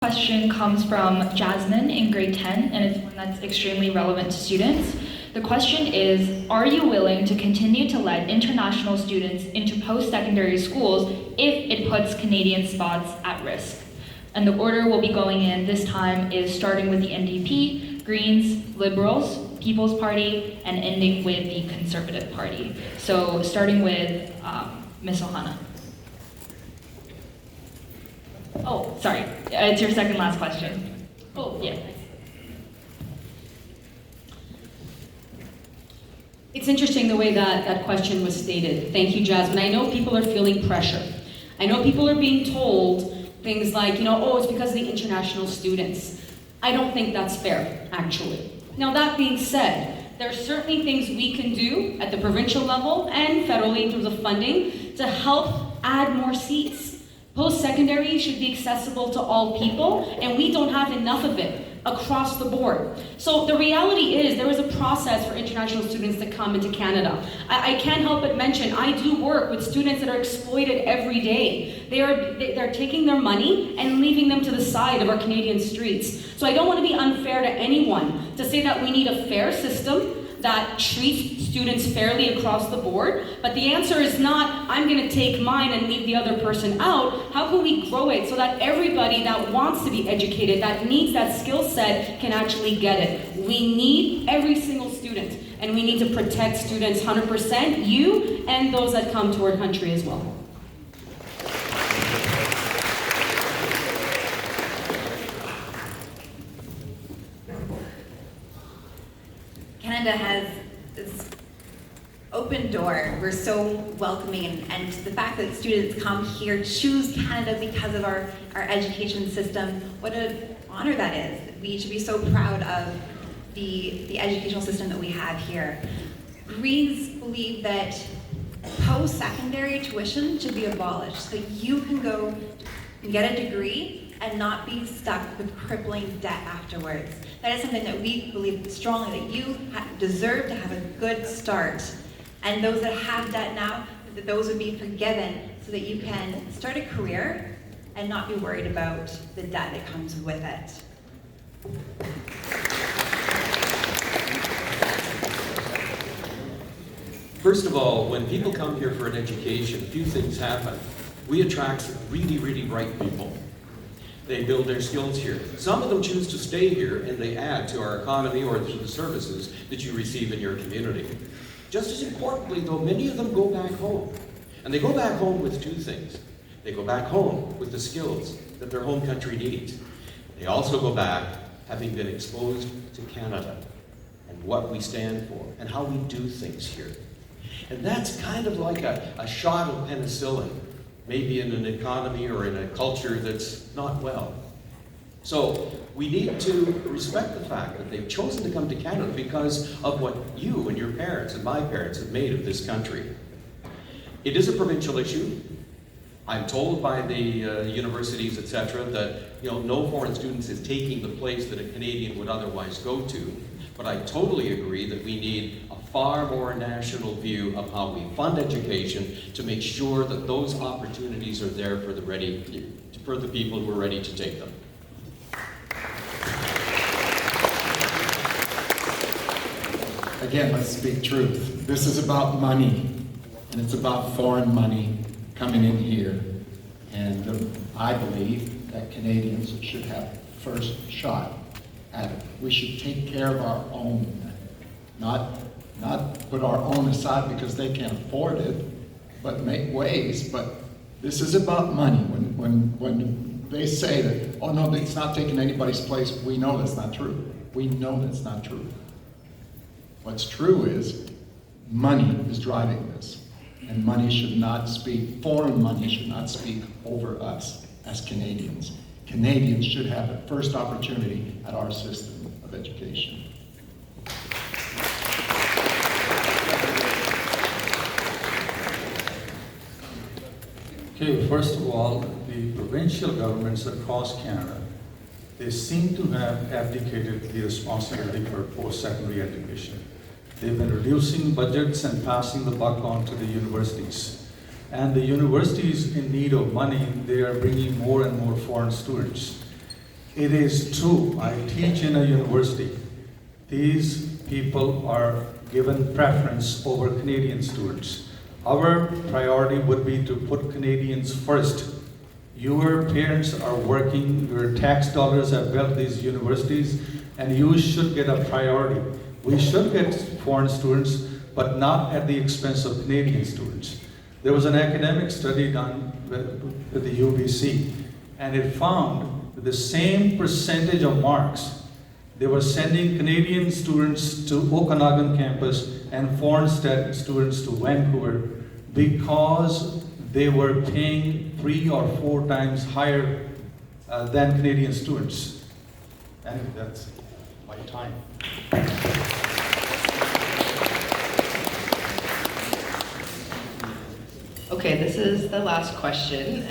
Question comes from Jasmine in grade 10, and it's one that's extremely relevant to students. The question is, are you willing to continue to let international students into post-secondary schools if it puts Canadian spots at risk? And the order we'll be going in this time is starting with the NDP, Greens, Liberals, People's Party, and ending with the Conservative Party. So starting with Ms. Ohana. Oh, sorry, it's your second last question. Oh, yeah. It's interesting the way that question was stated. Thank you, Jasmine. I know people are feeling pressure. I know people are being told things like, oh, it's because of the international students. I don't think that's fair, actually. Now, that being said, there are certainly things we can do at the provincial level and federally in terms of funding to help add more seats. Post-secondary should be accessible to all people, and we don't have enough of it across the board. So the reality is there is a process for international students to come into Canada. I can't help but mention, I do work with students that are exploited every day. They're taking their money and leaving them to the side of our Canadian streets. So I don't want to be unfair to anyone to say that we need a fair system that treats students fairly across the board, but the answer is not, I'm gonna take mine and leave the other person out. How can we grow it so that everybody that wants to be educated, that needs that skill set, can actually get it? We need every single student, and we need to protect students 100%, you and those that come to our country as well. Canada has this open door. We're so welcoming, and the fact that students come here, choose Canada because of our education system, what an honor that is. We should be so proud of the educational system that we have here. Greens believe that post-secondary tuition should be abolished, so that you can go and get a degree and not be stuck with crippling debt afterwards. That is something that we believe strongly, that you deserve to have a good start. And those that have debt now, that those would be forgiven so that you can start a career and not be worried about the debt that comes with it. First of all, when people come here for an education, a few things happen. We attract really, really bright people. They build their skills here. Some of them choose to stay here and they add to our economy or to the services that you receive in your community. Just as importantly though, many of them go back home. And they go back home with two things. They go back home with the skills that their home country needs. They also go back having been exposed to Canada and what we stand for and how we do things here. And that's kind of like a shot of penicillin, maybe in an economy or in a culture that's not well. So we need to respect the fact that they've chosen to come to Canada because of what you and your parents and my parents have made of this country. It is a provincial issue. I'm told by the universities, etc., that no foreign students is taking the place that a Canadian would otherwise go to. But I totally agree that we need a far more national view of how we fund education to make sure that those opportunities are there for the people who are ready to take them. Again, let's speak truth. This is about money, and it's about foreign money coming in here. And I believe that Canadians should have first shot at it. We should take care of our own, not put our own aside because they can't afford it, but make ways. But this is about money. When they say that, oh no, it's not taking anybody's place, we know that's not true. We know that's not true. What's true is money is driving this, and money should not speak, foreign money should not speak over us as Canadians. Canadians should have the first opportunity at our system of education. Okay, first of all, the provincial governments across Canada, they seem to have abdicated the responsibility for post-secondary education. They've been reducing budgets and passing the buck on to the universities. And the universities in need of money, they are bringing more and more foreign students. It is true. I teach in a university. These people are given preference over Canadian students. Our priority would be to put Canadians first. Your parents are working, your tax dollars have built these universities, and you should get a priority. We should get foreign students, but not at the expense of Canadian students. There was an academic study done with the UBC, and it found that the same percentage of marks, they were sending Canadian students to Okanagan campus and foreign students to Vancouver because they were paying 3 or 4 times higher than Canadian students. Anyway, that's my time. Okay, this is the last question.